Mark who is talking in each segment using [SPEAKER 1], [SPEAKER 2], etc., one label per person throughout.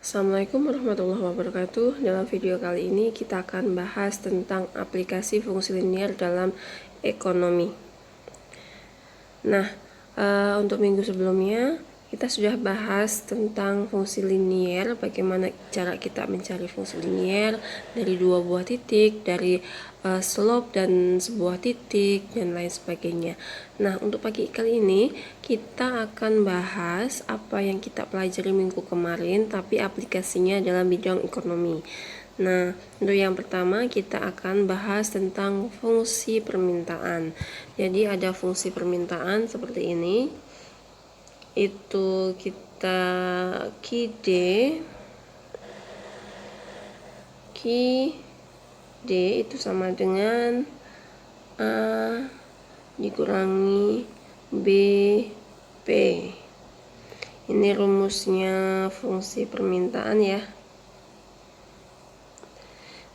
[SPEAKER 1] Assalamualaikum warahmatullahi wabarakatuh. Dalam video kali ini kita akan bahas tentang aplikasi fungsi linier dalam ekonomi. Nah, untuk minggu sebelumnya kita sudah bahas tentang fungsi linier, bagaimana cara kita mencari fungsi linier dari dua buah titik, dari slope dan sebuah titik, dan lain sebagainya. Nah, untuk pagi kali ini kita akan bahas apa yang kita pelajari minggu kemarin, tapi aplikasinya dalam bidang ekonomi. Nah, untuk yang pertama kita akan bahas tentang fungsi permintaan. Jadi ada fungsi permintaan seperti ini. Itu kita QD itu sama dengan A dikurangi BP. Ini rumusnya fungsi permintaan ya,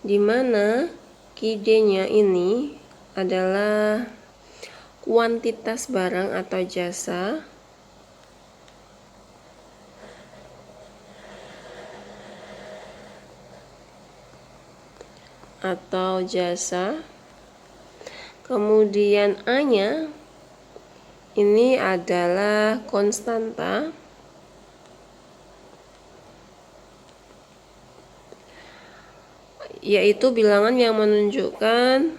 [SPEAKER 1] dimana QD-nya ini adalah kuantitas barang atau jasa kemudian A-nya ini adalah konstanta yaitu bilangan yang menunjukkan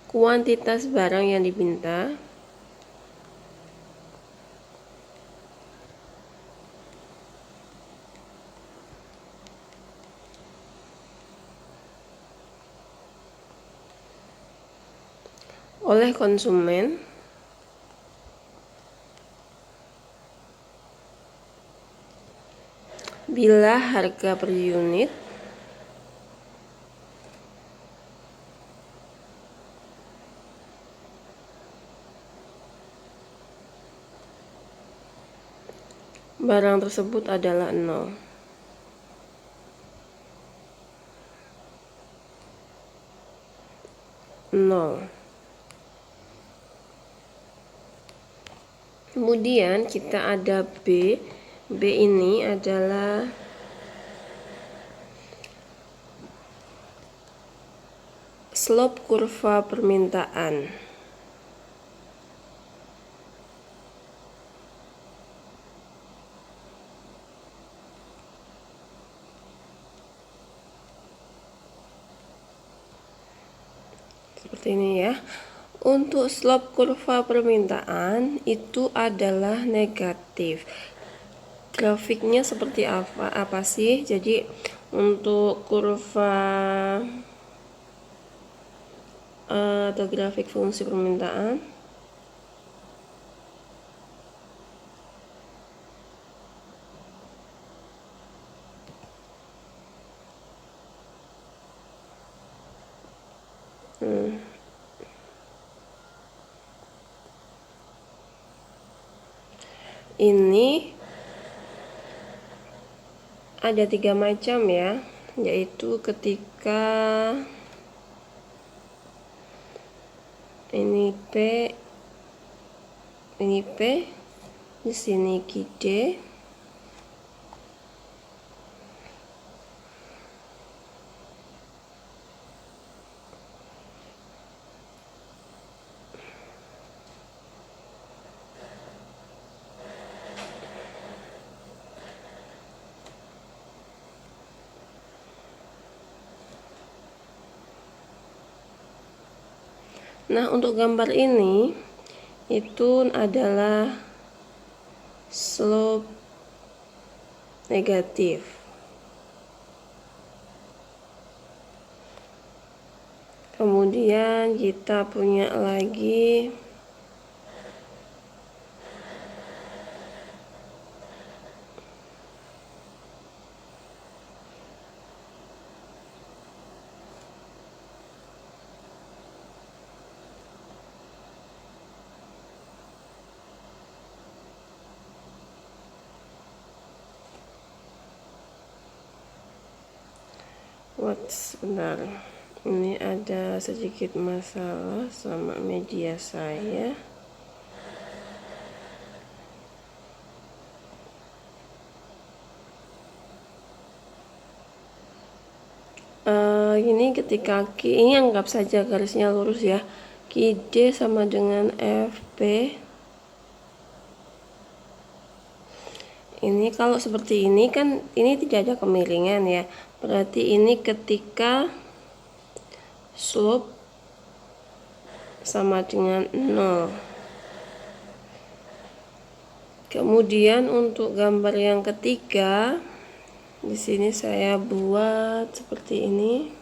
[SPEAKER 1] kuantitas barang yang diminta oleh konsumen bila harga per unit barang tersebut adalah 0. Kemudian kita ada B. B ini adalah slope kurva permintaan. Seperti ini ya. Untuk slope kurva permintaan itu adalah negatif. Grafiknya seperti apa sih? Jadi untuk kurva atau grafik fungsi permintaan ini ada 3 macam ya, yaitu ketika ini P, di sini QD, Nah, untuk gambar ini itu adalah slope negatif. Kemudian kita punya lagi Sebentar, ini ada sedikit masalah sama media saya. Ini ketika ini anggap saja garisnya lurus ya, QD sama dengan FP. Ini kalau seperti ini kan ini tidak ada kemiringan ya, berarti ini ketika slope sama dengan 0. Kemudian untuk gambar yang ketiga, di sini saya buat seperti ini.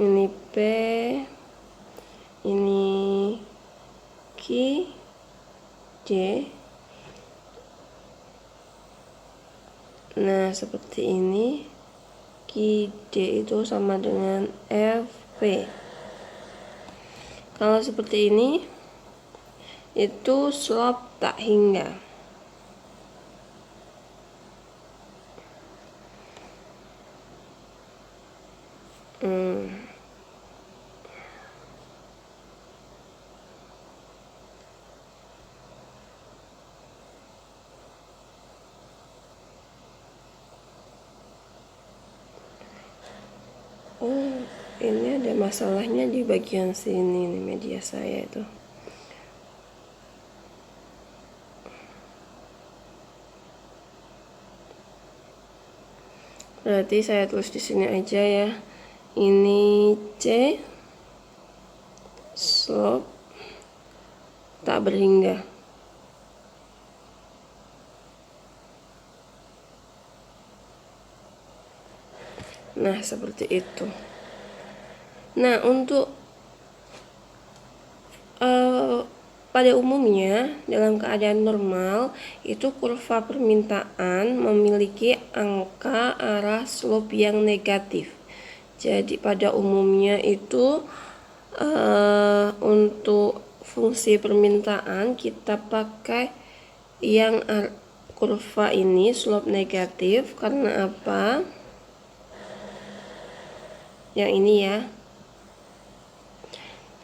[SPEAKER 1] Ini P, ini Q, J. Nah, seperti ini. QD itu sama dengan FP. Kalau seperti ini, itu slope tak hingga. Oh, ini ada masalahnya di bagian sini nih media saya itu. Berarti saya tulis di sini aja ya. Ini C, slope tak berhingga. Nah, seperti itu. Nah, untuk pada umumnya dalam keadaan normal itu kurva permintaan memiliki angka arah slope yang negatif. Jadi pada umumnya itu untuk fungsi permintaan kita pakai yang kurva ini slope negatif. Karena apa? Yang ini ya.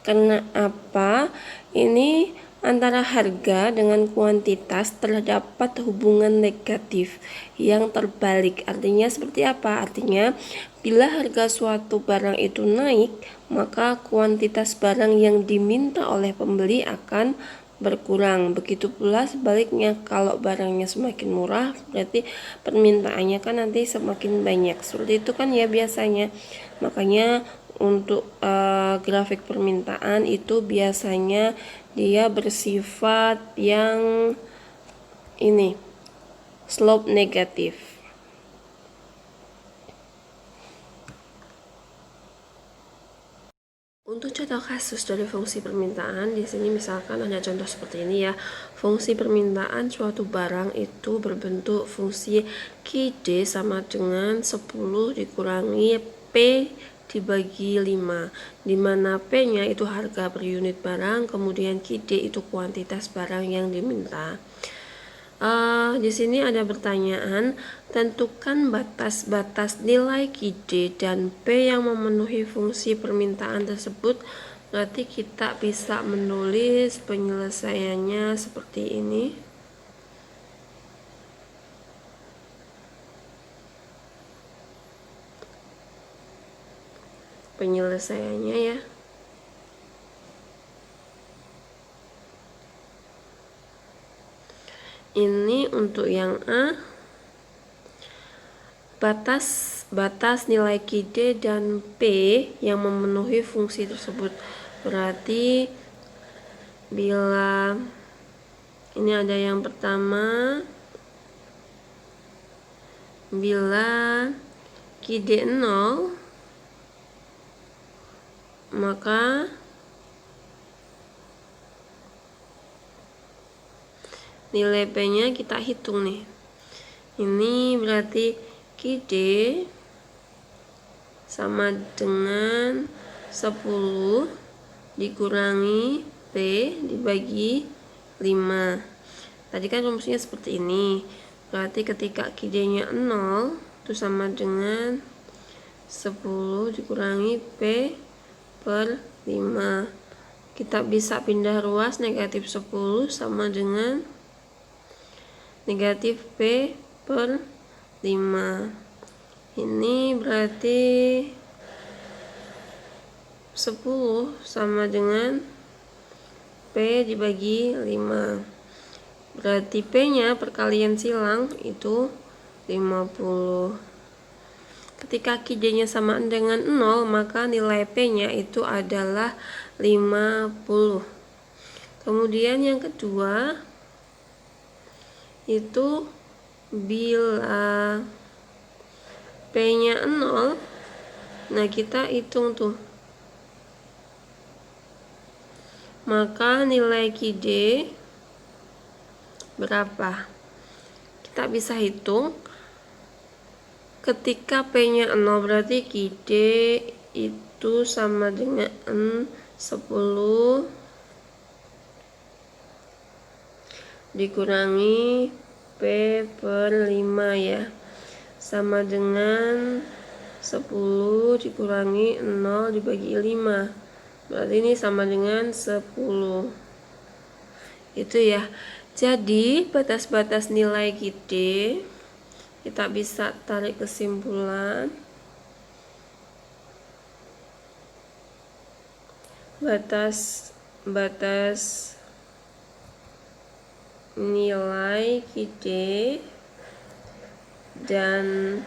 [SPEAKER 1] Karena apa? Ini antara harga dengan kuantitas terdapat hubungan negatif yang terbalik. Artinya seperti apa? Artinya bila harga suatu barang itu naik, maka kuantitas barang yang diminta oleh pembeli akan berkurang. Begitu pula sebaliknya, kalau barangnya semakin murah berarti permintaannya kan nanti semakin banyak. Seperti itu kan ya biasanya. Makanya untuk grafik permintaan itu biasanya dia bersifat yang ini slope negatif. Untuk contoh kasus dari fungsi permintaan, di sini misalkan ada contoh seperti ini ya. Fungsi permintaan suatu barang itu berbentuk fungsi QD sama dengan 10 dikurangi P dibagi 5, dimana P-nya itu harga per unit barang, kemudian QD itu kuantitas barang yang diminta. Di sini ada pertanyaan, tentukan batas-batas nilai QD dan P yang memenuhi fungsi permintaan tersebut. Berarti kita bisa menulis penyelesaiannya seperti ini. Penyelesaiannya ya. Ini untuk yang A, batas nilai QD dan P yang memenuhi fungsi tersebut. Berarti bila ini ada yang pertama, bila QD 0, maka nilai P-nya kita hitung nih. Ini berarti QD sama dengan 10 dikurangi P dibagi 5. Tadi kan rumusnya seperti ini. Berarti ketika QD-nya 0, itu sama dengan 10 dikurangi P per 5. Kita bisa pindah ruas, negatif 10 sama dengan negatif P per 5. Ini berarti 10 sama dengan P dibagi 5. Berarti P-nya perkalian silang itu 50. Ketika QD-nya sama dengan 0, maka nilai P-nya itu adalah 50. Kemudian yang kedua, itu bila P-nya 0, nah kita hitung tuh. Maka nilai QD berapa? Kita bisa hitung. Ketika P-nya 0 berarti QD itu sama dengan 10 dikurangi P per 5 ya. Sama dengan 10 dikurangi 0 dibagi 5. Berarti ini sama dengan 10. Itu ya. Jadi batas-batas nilai QD kita bisa tarik kesimpulan. Batas nilai QD dan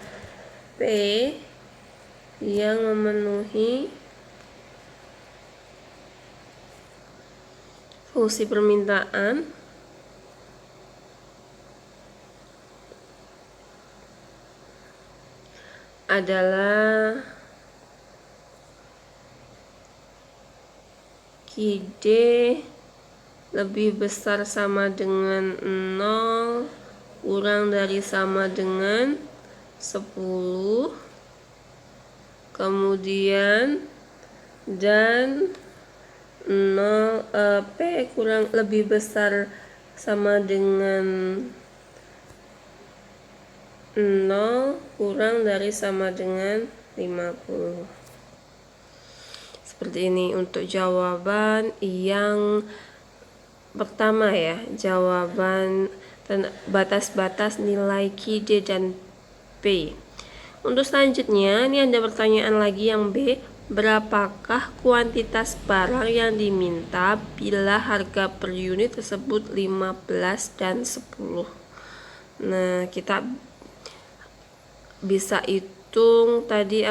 [SPEAKER 1] P yang memenuhi fungsi permintaan adalah QD lebih besar sama dengan 0 kurang dari sama dengan 10, kemudian dan 0 P kurang lebih besar sama dengan 0 kurang dari sama dengan 50. Seperti ini untuk jawaban yang pertama ya, jawaban batas-batas nilai QD dan P. Untuk selanjutnya, ini ada pertanyaan lagi yang B. Berapakah kuantitas barang yang diminta bila harga per unit tersebut 15 dan 10? Nah, kita bisa hitung tadi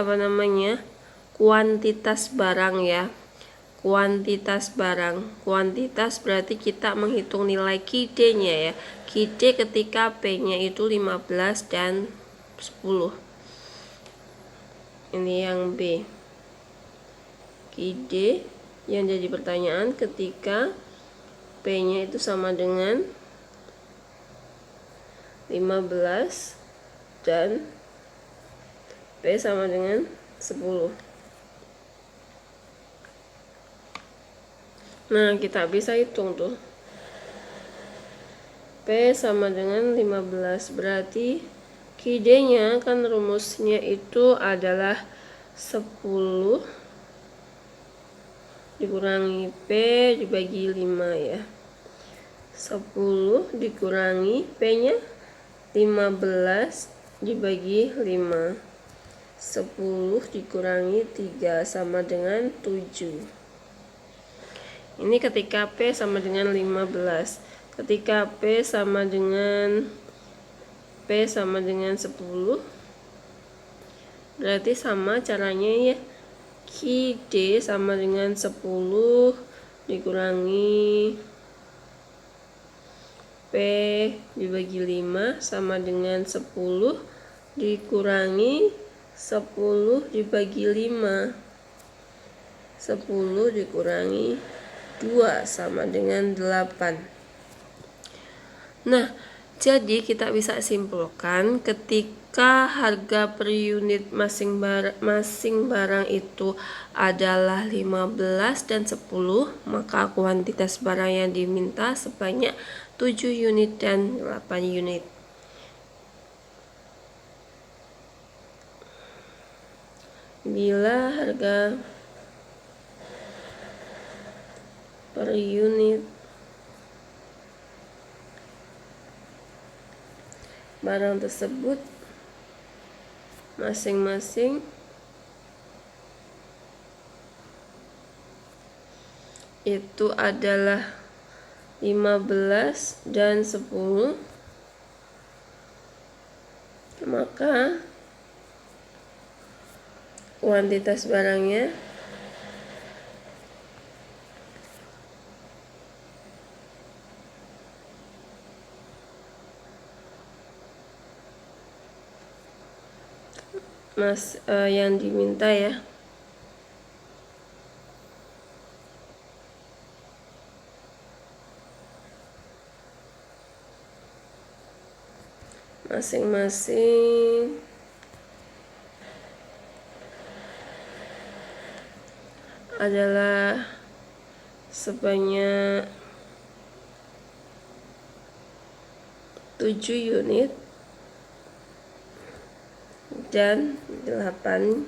[SPEAKER 1] kuantitas barang ya. Kuantitas barang. Kuantitas berarti kita menghitung nilai QD-nya ya. QD ketika P-nya itu 15 dan 10. Ini yang B. QD yang jadi pertanyaan ketika P-nya itu sama dengan 15 dan P sama dengan 10. Nah, kita bisa hitung tuh. P sama dengan 15, berarti QD-nya kan rumusnya itu adalah 10 dikurangi P dibagi 5 ya. 10 dikurangi P-nya 15 dibagi 5. 10 dikurangi 3 sama dengan 7. Ini ketika P sama dengan 15. Ketika P sama dengan 10, berarti sama caranya ya. QD sama dengan 10 dikurangi P dibagi 5 sama dengan 10 dikurangi 10 dibagi 5. 10 dikurangi 2 sama dengan 8. Nah, jadi kita bisa simpulkan ketika harga per unit masing barang itu adalah 15 dan 10, maka kuantitas barang yang diminta sebanyak 7 unit dan 8 unit. Bila harga per unit barang tersebut masing-masing itu adalah 15 dan 10, maka kuantitas barangnya yang diminta ya, masing-masing adalah sebanyak 7 unit dan 8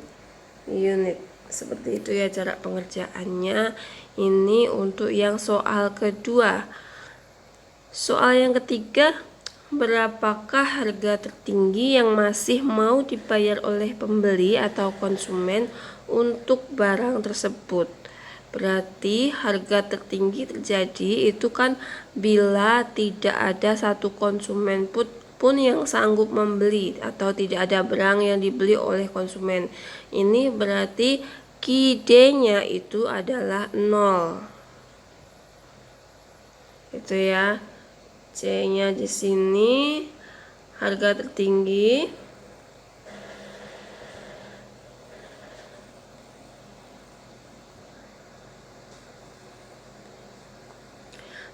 [SPEAKER 1] unit. Seperti itu ya cara pengerjaannya. Ini untuk yang soal kedua. Soal yang ketiga, berapakah harga tertinggi yang masih mau dibayar oleh pembeli atau konsumen untuk barang tersebut? Berarti harga tertinggi terjadi itu kan bila tidak ada satu konsumen pun yang sanggup membeli atau tidak ada barang yang dibeli oleh konsumen. Ini berarti QD-nya itu adalah 0. Itu ya. C-nya di sini harga tertinggi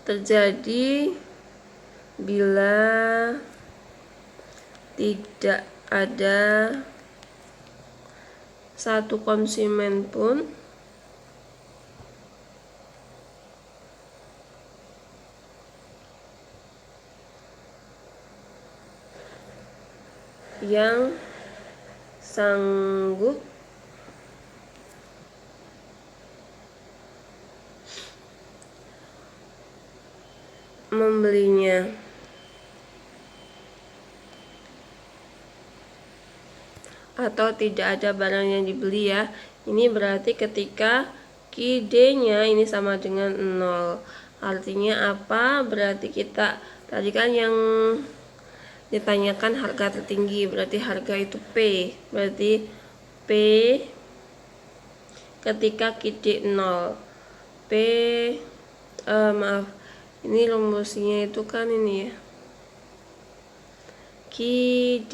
[SPEAKER 1] terjadi bila tidak ada satu konsumen pun yang sanggup membelinya. Atau tidak ada barang yang dibeli ya. Ini berarti ketika QD-nya ini sama dengan 0. Artinya apa? Berarti kita tadi kan yang ditanyakan harga tertinggi, berarti harga itu P. Berarti P ketika QD 0. P maaf. Ini rumusnya itu kan ini ya. QD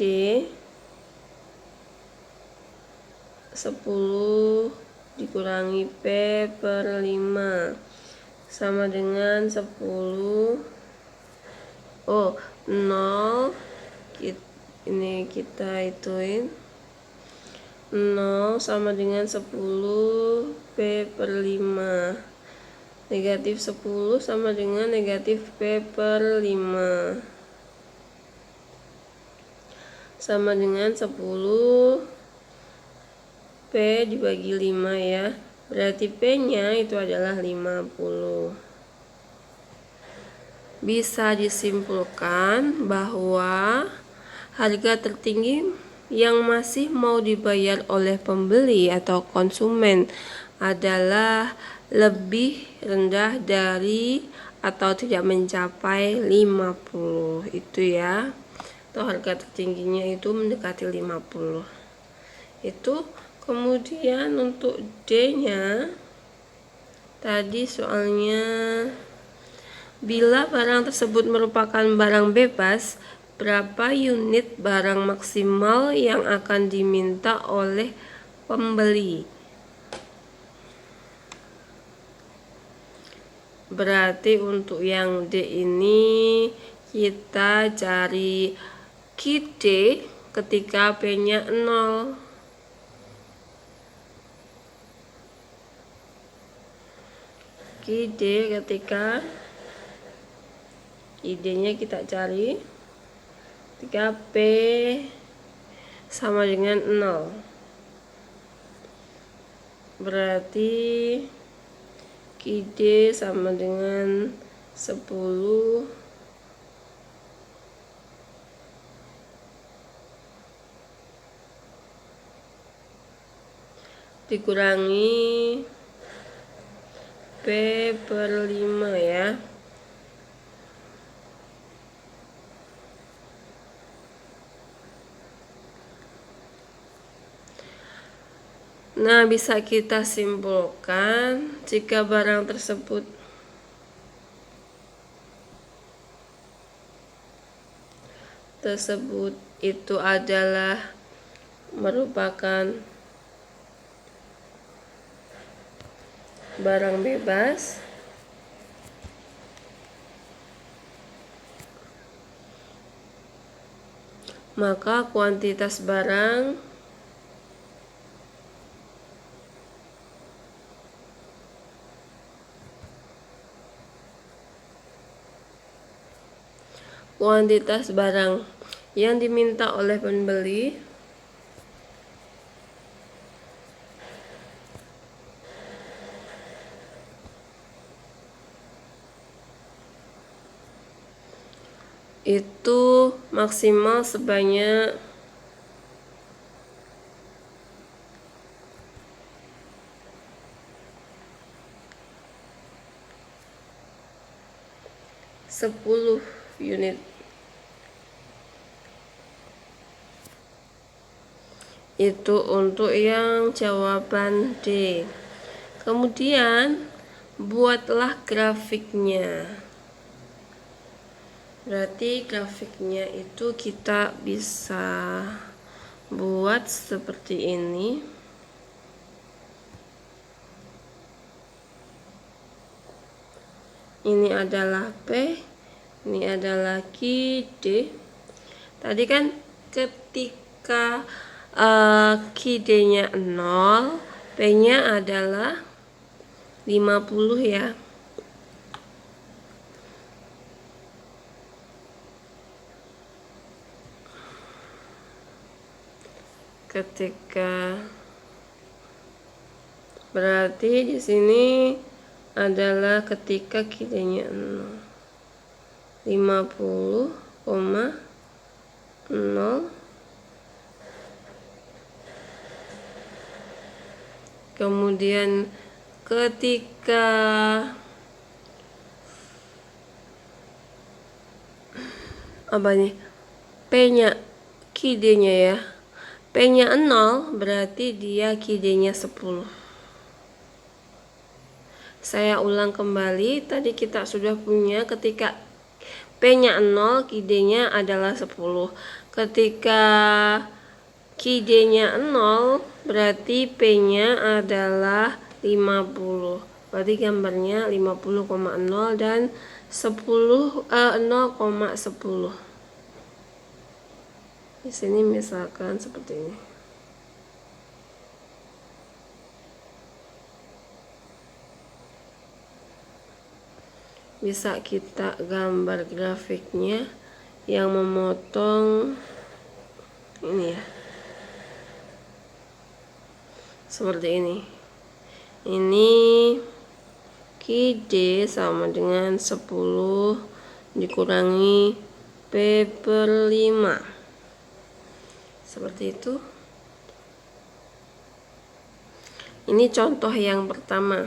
[SPEAKER 1] 10 dikurangi P per 5 sama dengan 10. 0 ini kita hituin 0 sama dengan 10 P per 5. Negatif 10 sama dengan negatif P per 5 sama dengan 10 P dibagi 5 ya. Berarti P-nya itu adalah 50. Bisa disimpulkan bahwa harga tertinggi yang masih mau dibayar oleh pembeli atau konsumen adalah lebih rendah dari atau tidak mencapai 50. Itu ya. Atau harga tertingginya itu mendekati 50. Itu. Kemudian untuk D-nya tadi soalnya bila barang tersebut merupakan barang bebas, berapa unit barang maksimal yang akan diminta oleh pembeli? Berarti untuk yang D ini kita cari QD ketika P-nya 0. QD ketika ID-nya kita cari ketika P sama dengan 0. berarti QD sama dengan 10 dikurangi P per 5 ya. Nah, bisa kita simpulkan jika barang tersebut itu adalah merupakan barang bebas, maka kuantitas barang yang diminta oleh pembeli itu maksimal sebanyak 10 unit. Itu untuk yang jawaban D. Kemudian buatlah grafiknya. Berarti grafiknya itu kita bisa buat seperti ini. Ini adalah P, ini adalah QD. Tadi kan ketika QD-nya 0, P-nya adalah 50 ya. Berarti di sini adalah ketika QD-nya 0, 50,0. Kemudian ketika P-nya QD-nya ya, P-nya 0 berarti dia QD-nya 10. Saya ulang kembali, tadi kita sudah punya ketika P-nya 0, QD-nya adalah 10. Ketika QD-nya 0, berarti P-nya adalah 50. Berarti gambarnya 50,0 dan 0,10. Di sini misalkan seperti ini. Bisa kita gambar grafiknya yang memotong ini ya. Seperti ini. Ini QD sama dengan 10 dikurangi P per 5. Seperti itu. Ini contoh yang pertama.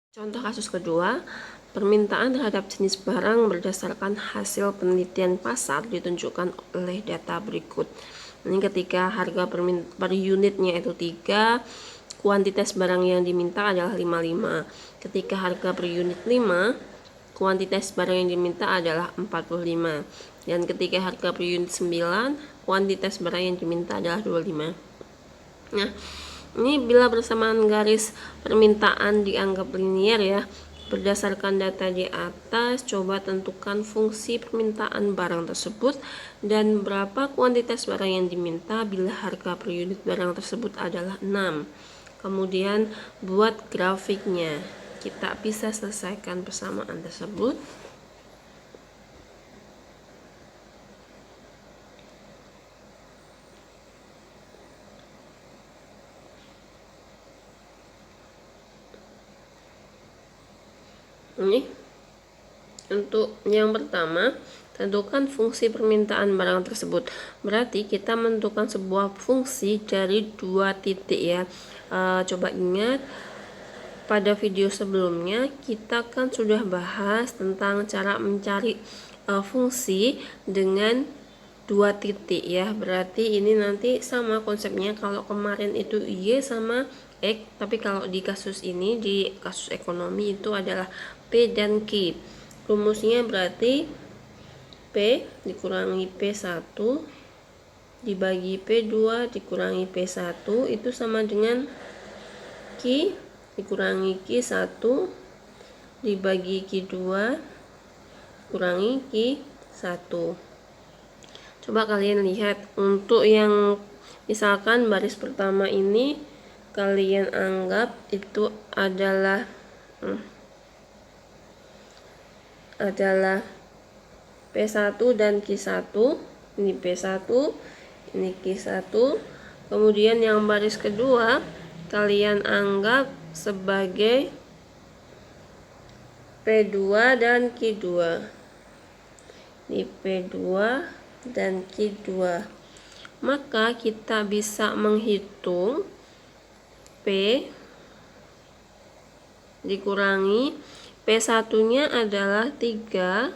[SPEAKER 1] Contoh kasus kedua, permintaan terhadap jenis barang berdasarkan hasil penelitian pasar ditunjukkan oleh data berikut. Ini ketika harga per unitnya itu 3, kuantitas barang yang diminta adalah 55. Ketika harga per unit 5, kuantitas barang yang diminta adalah 45. Dan ketika harga per unit 9, kuantitas barang yang diminta adalah 25. Nah, ini bila bersamaan garis permintaan dianggap linier ya. Berdasarkan data di atas, coba tentukan fungsi permintaan barang tersebut dan berapa kuantitas barang yang diminta bila harga per unit barang tersebut adalah 6. Kemudian buat grafiknya. Kita bisa selesaikan persamaan tersebut. Ini untuk yang pertama, tentukan fungsi permintaan barang tersebut. Berarti kita menentukan sebuah fungsi dari 2 titik ya. Coba ingat pada video sebelumnya kita kan sudah bahas tentang cara mencari fungsi dengan 2 titik ya. Berarti ini nanti sama konsepnya. Kalau kemarin itu Y sama X, tapi kalau di kasus ini, di kasus ekonomi itu adalah P dan Q. Rumusnya berarti P dikurangi P1 dibagi P2 dikurangi P1 itu sama dengan Q dikurangi Q1 dibagi Q2 kurangi Q1. Coba kalian lihat untuk yang misalkan baris pertama ini kalian anggap itu adalah P1 dan Q1. Ini P1, ini Q1. Kemudian yang baris kedua kalian anggap sebagai P2 dan Q2. Ini P2 dan Q2. Maka kita bisa menghitung P dikurangi P1 nya adalah 3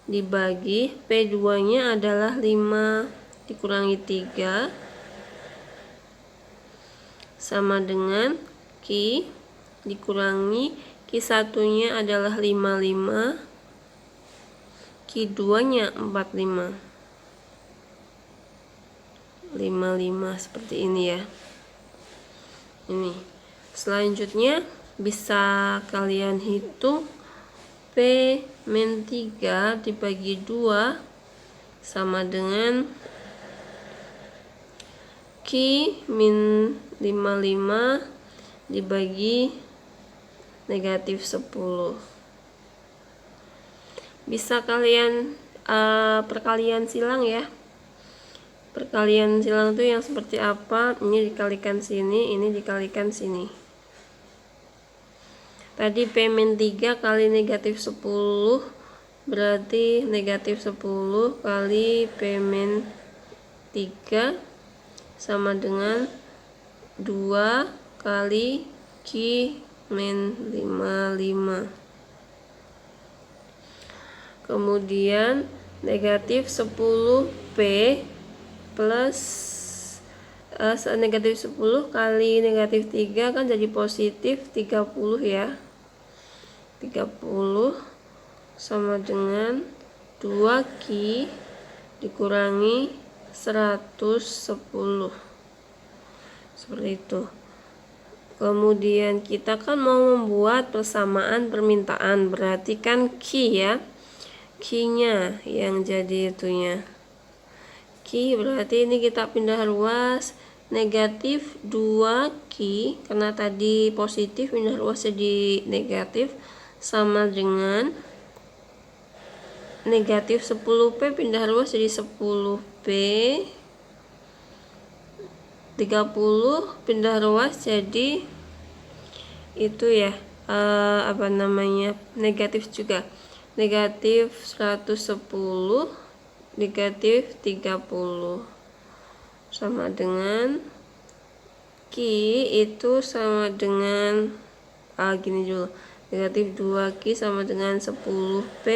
[SPEAKER 1] dibagi P2 nya adalah 5 dikurangi 3 sama dengan Q dikurangi Q1 nya adalah 55 Q2 nya 45 seperti ini ya. Ini selanjutnya bisa kalian hitung P-3 dibagi 2 sama dengan Q-55 dibagi negatif 10. Bisa kalian perkalian silang ya. Perkalian silang itu yang seperti apa? Ini dikalikan sini, ini dikalikan sini. Tadi P-3 kali negatif 10 berarti negatif 10 kali P-3 sama dengan 2 kali Q-55. Kemudian negatif 10P plus negatif 10 kali negatif 3 kan jadi positif 30 ya. 30 sama dengan 2Q dikurangi 110. Seperti itu. Kemudian kita kan mau membuat persamaan permintaan, berarti kan Q ya. Q-nya yang jadi itunya. Q berarti ini kita pindah ruas, negatif 2Q karena tadi positif pindah ruas jadi negatif sama dengan negatif 10P pindah ruas jadi 10P, 30 pindah ruas jadi itu ya, negatif juga, negatif 110 negatif 30 sama dengan Q itu sama dengan gini dulu, negatif 2Q sama dengan 10P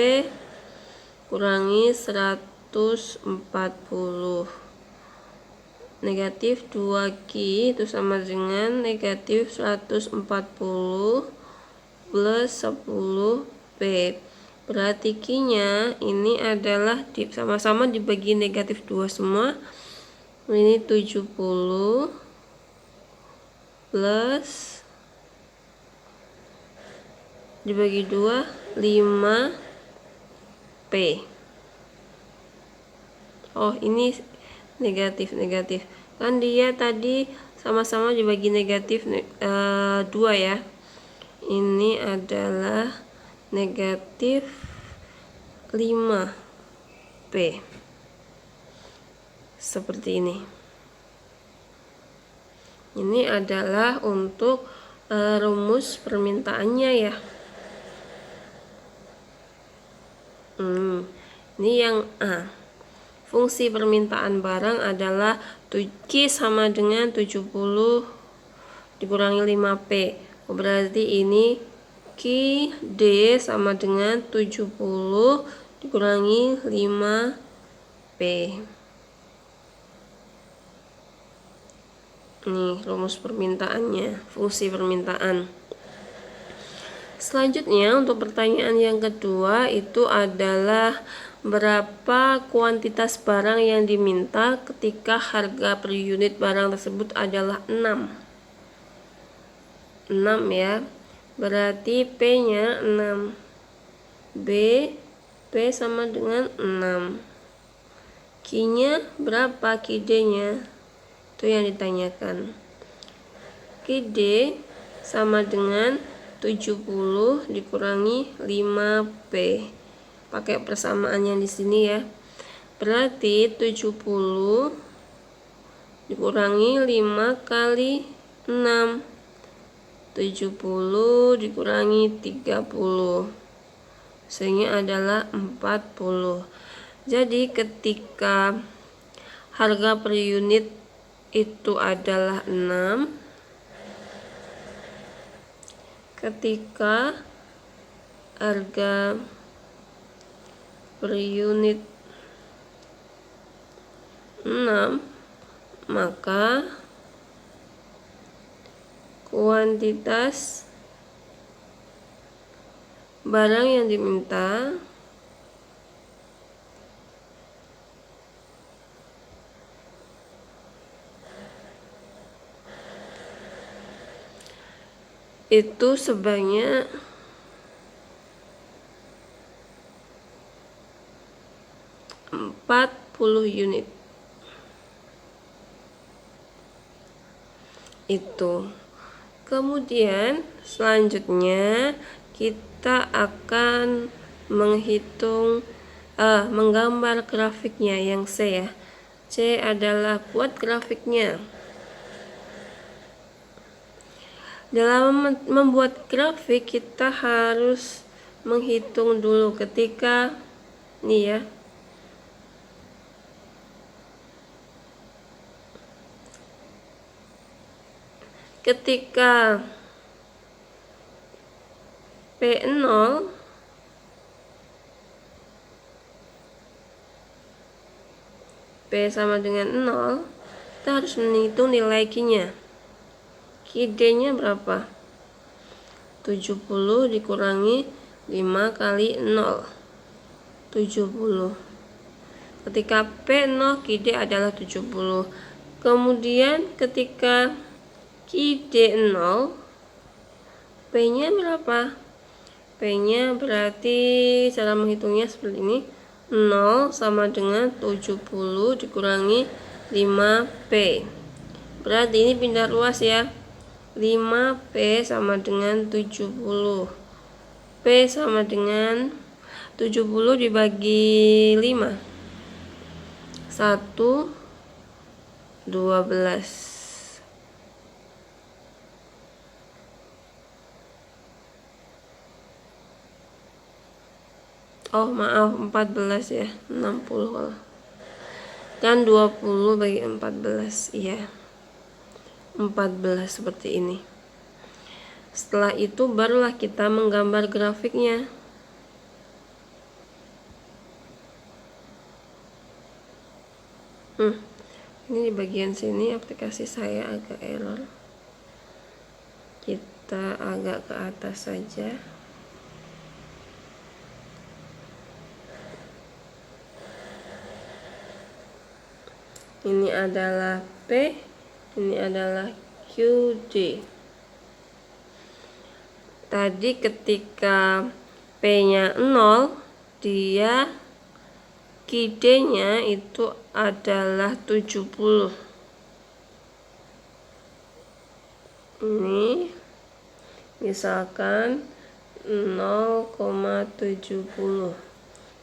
[SPEAKER 1] kurangi 140. Negatif 2Q itu sama dengan negatif 140 plus 10P. Berarti Q-nya ini adalah sama-sama dibagi negatif 2 semua. Ini 70 plus dibagi 2 5P. Oh, ini negatif kan dia tadi sama-sama dibagi negatif 2 ya. Ini adalah negatif 5P seperti ini. Ini adalah untuk rumus permintaannya ya. Ini yang A. Fungsi permintaan barang adalah Q sama dengan 70 dikurangi 5P. Berarti ini Q D sama dengan 70 dikurangi 5P. Nih rumus permintaannya, fungsi permintaan. Selanjutnya untuk pertanyaan yang kedua itu adalah berapa kuantitas barang yang diminta ketika harga per unit barang tersebut adalah 6 ya. Berarti P-nya 6. P sama dengan 6. Q-nya berapa? Q-D-nya itu yang ditanyakan. Q-D sama dengan 70 dikurangi 5P. Pakai persamaan yang di sini ya. Berarti 70 dikurangi 5 kali 6. 70 dikurangi 30. Hasilnya adalah 40. Jadi ketika harga per unit itu adalah 6, ketika harga per unit 6, maka kuantitas barang yang diminta itu sebanyak 40 unit. Itu. Kemudian selanjutnya kita akan menggambar grafiknya yang C ya. C adalah buat grafiknya. Dalam membuat grafik kita harus menghitung dulu ketika nih ya. Ketika P0 P sama dengan 0, kita harus menghitung nilai Q-nya. Q-D-nya berapa? 70 dikurangi 5 kali 0. 70. Ketika P0, Q-D adalah 70. Kemudian ketika Q-D 0, P-nya berapa? P-nya berarti cara menghitungnya seperti ini. 0 sama dengan 70 dikurangi 5P. Berarti ini pindah ruas ya. 5P sama dengan 70. P sama dengan 70 dibagi 5. 1, 12. Oh maaf, 14 ya, 60 kalau. Kan 20 bagi 14, iya. 14 seperti ini. Setelah itu barulah kita menggambar grafiknya. Ini di bagian sini aplikasi saya agak error. Kita agak ke atas saja. Ini adalah P, ini adalah QD. Tadi ketika P-nya 0, dia QD-nya itu adalah 70. Ini misalkan 0,70.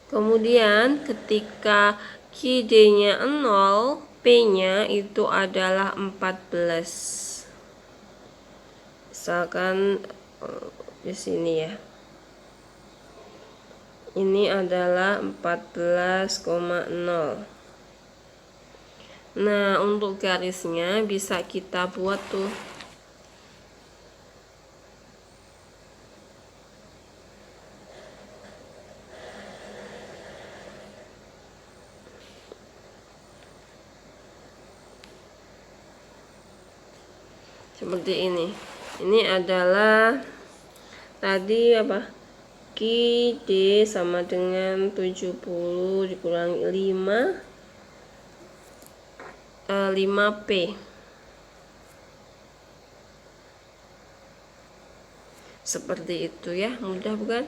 [SPEAKER 1] Kemudian ketika QD-nya 0, P-nya itu adalah 14. Misalkan di sini ya. ini adalah 14,0. Nah, untuk garisnya bisa kita buat tuh. Seperti ini. Ini adalah tadi apa? Q D sama dengan 70 dikurangi 5P. Seperti itu ya, mudah bukan?